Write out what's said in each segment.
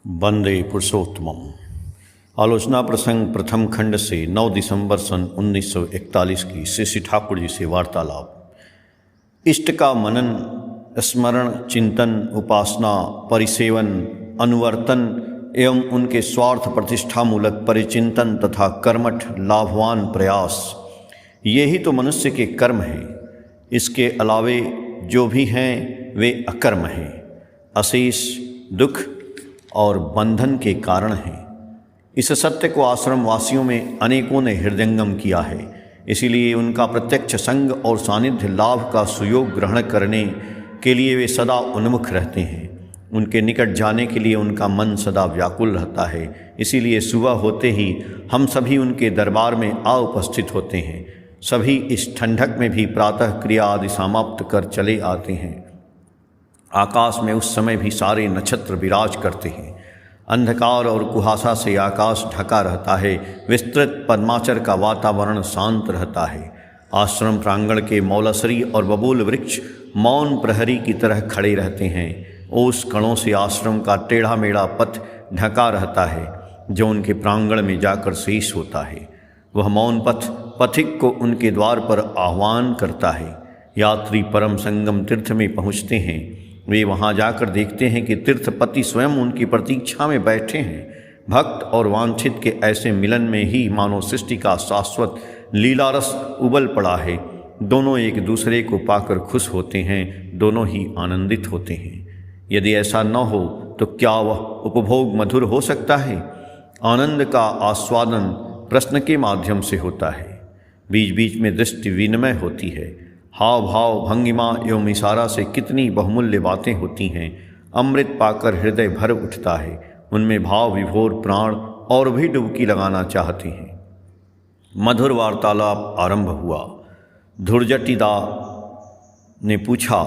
वंदे पुरुषोत्तमम। आलोचना प्रसंग प्रथम खंड से 9 दिसंबर सन 1941 की श्री ठाकुर जी से वार्तालाप। इष्ट का मनन, स्मरण, चिंतन, उपासना, परिसेवन, अनुवर्तन एवं उनके स्वार्थ प्रतिष्ठा मूलक परिचिंतन तथा कर्मठ लाभवान प्रयास, ये ही तो मनुष्य के कर्म हैं। इसके अलावे जो भी हैं वे अकर्म हैं, अशेष दुख और बंधन के कारण हैं। इस सत्य को आश्रम वासियों में अनेकों ने हृदयंगम किया है। इसीलिए उनका प्रत्यक्ष संग और सानिध्य लाभ का सुयोग ग्रहण करने के लिए वे सदा उन्मुख रहते हैं। उनके निकट जाने के लिए उनका मन सदा व्याकुल रहता है। इसीलिए सुबह होते ही हम सभी उनके दरबार में आ उपस्थित होते हैं। सभी इस ठंडक में भी प्रातः क्रिया आदि समाप्त कर चले आते हैं। आकाश में उस समय भी सारे नक्षत्र विराज करते हैं। अंधकार और कुहासा से आकाश ढका रहता है। विस्तृत पद्माचर का वातावरण शांत रहता है। आश्रम प्रांगण के मौलसरी और बबूल वृक्ष मौन प्रहरी की तरह खड़े रहते हैं। ओस कणों से आश्रम का टेढ़ा मेढ़ा पथ ढका रहता है, जो उनके प्रांगण में जाकर शेष होता है। वह मौन पथ पथिक को उनके द्वार पर आह्वान करता है। यात्री परम संगम तीर्थ में पहुँचते हैं। वे वहाँ जाकर देखते हैं कि तीर्थपति स्वयं उनकी प्रतीक्षा में बैठे हैं। भक्त और वांछित के ऐसे मिलन में ही मानव सृष्टि का शाश्वत लीलारस उबल पड़ा है। दोनों एक दूसरे को पाकर खुश होते हैं, दोनों ही आनंदित होते हैं। यदि ऐसा न हो तो क्या वह उपभोग मधुर हो सकता है? आनंद का आस्वादन प्रश्न के माध्यम से होता है। बीच बीच में दृष्टि विनिमय होती है। हाव भाव, भंगिमा एवं इशारा से कितनी बहुमूल्य बातें होती हैं। अमृत पाकर हृदय भर उठता है। उनमें भाव विभोर प्राण और भी डुबकी लगाना चाहते हैं। मधुर वार्तालाप आरंभ हुआ। धुर्जटिदा ने पूछा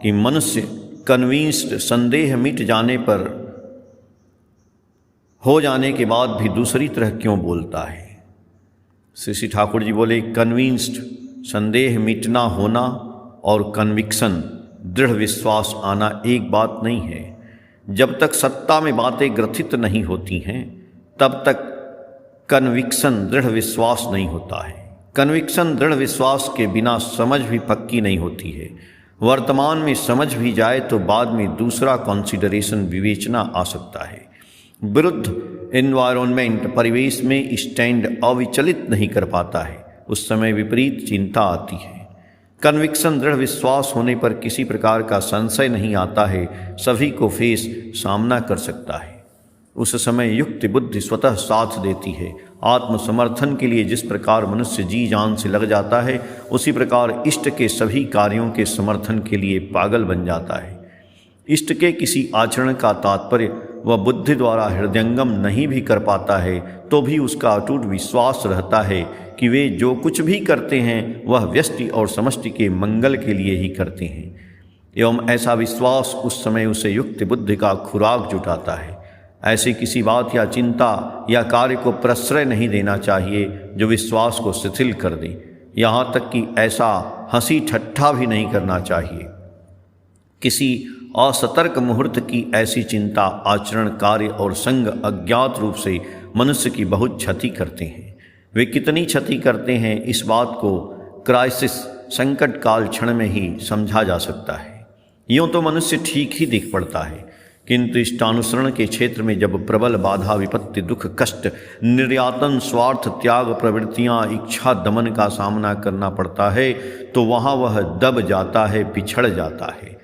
कि मनुष्य कन्विंस्ड, संदेह मिट जाने पर हो जाने के बाद भी दूसरी तरह क्यों बोलता है? श्री ठाकुर जी बोले, कन्विंस्ड, संदेह मिटना होना और कन्विक्शन, दृढ़ विश्वास आना एक बात नहीं है। जब तक सत्ता में बातें ग्रथित नहीं होती हैं तब तक कन्विक्शन, दृढ़ विश्वास नहीं होता है। कन्विक्शन, दृढ़ विश्वास के बिना समझ भी पक्की नहीं होती है। वर्तमान में समझ भी जाए तो बाद में दूसरा कॉन्सिडरेशन, विवेचना आ सकता है। विरुद्ध एनवायरनमेंट, परिवेश में स्टैंड अविचलित नहीं कर पाता है। उस समय विपरीत चिंता आती है। कन्विक्शन, दृढ़ विश्वास होने पर किसी प्रकार का संशय नहीं आता है। सभी को फेस सामना कर सकता है। उस समय युक्ति बुद्धि स्वतः साथ देती है। आत्मसमर्थन के लिए जिस प्रकार मनुष्य जी जान से लग जाता है, उसी प्रकार इष्ट के सभी कार्यों के समर्थन के लिए पागल बन जाता है। इष्ट के किसी आचरण का तात्पर्य वह बुद्धि द्वारा हृदयंगम नहीं भी कर पाता है तो भी उसका अटूट विश्वास रहता है कि वे जो कुछ भी करते हैं वह व्यष्टि और समष्टि के मंगल के लिए ही करते हैं। एवं ऐसा विश्वास उस समय उसे युक्ति बुद्धि का खुराक जुटाता है। ऐसी किसी बात या चिंता या कार्य को प्रश्रय नहीं देना चाहिए जो विश्वास को शिथिल कर दे। यहाँ तक कि ऐसा हंसी ठट्ठा भी नहीं करना चाहिए। किसी असतर्क मुहूर्त की ऐसी चिंता, आचरण, कार्य और संग अज्ञात रूप से मनुष्य की बहुत क्षति करते हैं। वे कितनी क्षति करते हैं इस बात को क्राइसिस, संकट काल क्षण में ही समझा जा सकता है। यूँ तो मनुष्य ठीक ही दिख पड़ता है, किंतु इष्टानुसरण के क्षेत्र में जब प्रबल बाधा, विपत्ति, दुख, कष्ट, निर्यातन, स्वार्थ, त्याग, प्रवृत्तियाँ, इच्छा दमन का सामना करना पड़ता है तो वहाँ वह दब जाता है, पिछड़ जाता है।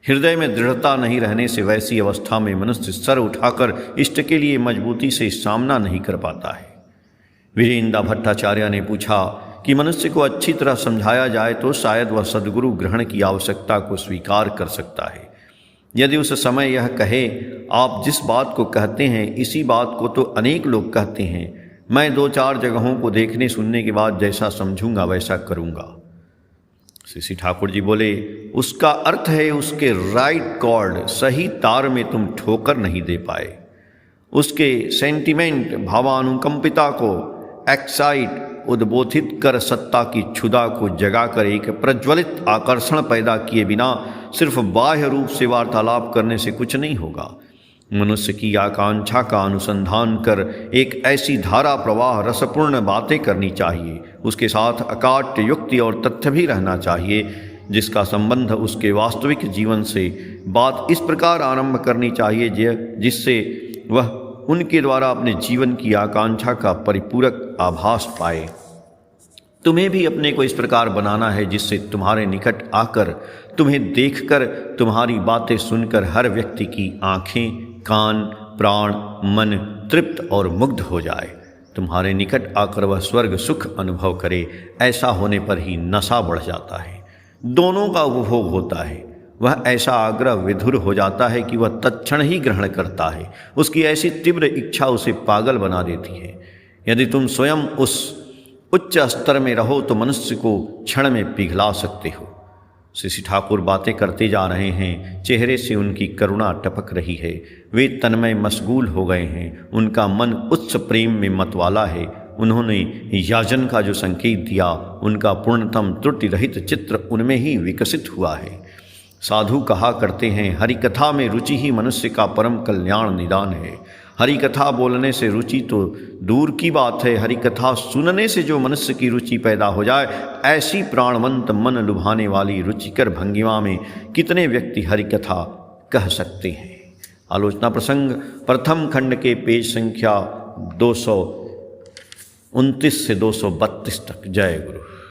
हृदय में दृढ़ता नहीं रहने से वैसी अवस्था में मनुष्य सर उठाकर इष्ट के लिए मजबूती से सामना नहीं कर पाता है। वीरेंद्र भट्टाचार्य ने पूछा कि मनुष्य को अच्छी तरह समझाया जाए तो शायद वह सद्गुरु ग्रहण की आवश्यकता को स्वीकार कर सकता है। यदि उस समय यह कहे, आप जिस बात को कहते हैं इसी बात को तो अनेक लोग कहते हैं, मैं 2-4 जगहों को देखने सुनने के बाद जैसा समझूंगा वैसा करूंगा। श्री ठाकुर जी बोले, उसका अर्थ है उसके राइट कॉर्ड, सही तार में तुम ठोकर नहीं दे पाए। उसके सेंटिमेंट, भावानुकंपिता को एक्साइट, उद्बोधित कर सत्ता की क्षुधा को जगाकर एक प्रज्वलित आकर्षण पैदा किए बिना सिर्फ बाह्य रूप से वार्तालाप करने से कुछ नहीं होगा। मनुष्य की आकांक्षा का अनुसंधान कर एक ऐसी धारा प्रवाह रसपूर्ण बातें करनी चाहिए, उसके साथ अकाट्य युक्ति और तथ्य भी रहना चाहिए, जिसका संबंध उसके वास्तविक जीवन से बात इस प्रकार आरंभ करनी चाहिए जिससे वह उनके द्वारा अपने जीवन की आकांक्षा का परिपूरक आभास पाए। तुम्हें भी अपने को इस प्रकार बनाना है जिससे तुम्हारे निकट आकर, तुम्हें देखकर, तुम्हारी बातें सुनकर हर व्यक्ति की आँखें, कान, प्राण, मन तृप्त और मुग्ध हो जाए। तुम्हारे निकट आकर वह स्वर्ग सुख अनुभव करे। ऐसा होने पर ही नशा बढ़ जाता है, दोनों का उपभोग होता है। वह ऐसा आग्रह विधुर हो जाता है कि वह तत्क्षण ही ग्रहण करता है। उसकी ऐसी तीव्र इच्छा उसे पागल बना देती है। यदि तुम स्वयं उस उच्च स्तर में रहो तो मनुष्य को क्षण में पिघला सकते हो। श्री ठाकुर बातें करते जा रहे हैं, चेहरे से उनकी करुणा टपक रही है। वे तन्मय मशगूल हो गए हैं, उनका मन उच्च प्रेम में मतवाला है। उन्होंने याजन का जो संकेत दिया, उनका पूर्णतम त्रुटि रहित चित्र उनमें ही विकसित हुआ है। साधु कहा करते हैं, हरि कथा में रुचि ही मनुष्य का परम कल्याण निदान है। हरि कथा बोलने से रुचि तो दूर की बात है, हरि कथा सुनने से जो मनुष्य की रुचि पैदा हो जाए, ऐसी प्राणवंत मन लुभाने वाली रुचिकर भंगिमा में कितने व्यक्ति हरि कथा कह सकते हैं। आलोचना प्रसंग प्रथम खंड के पेज संख्या 229 से 232 तक। जय गुरु।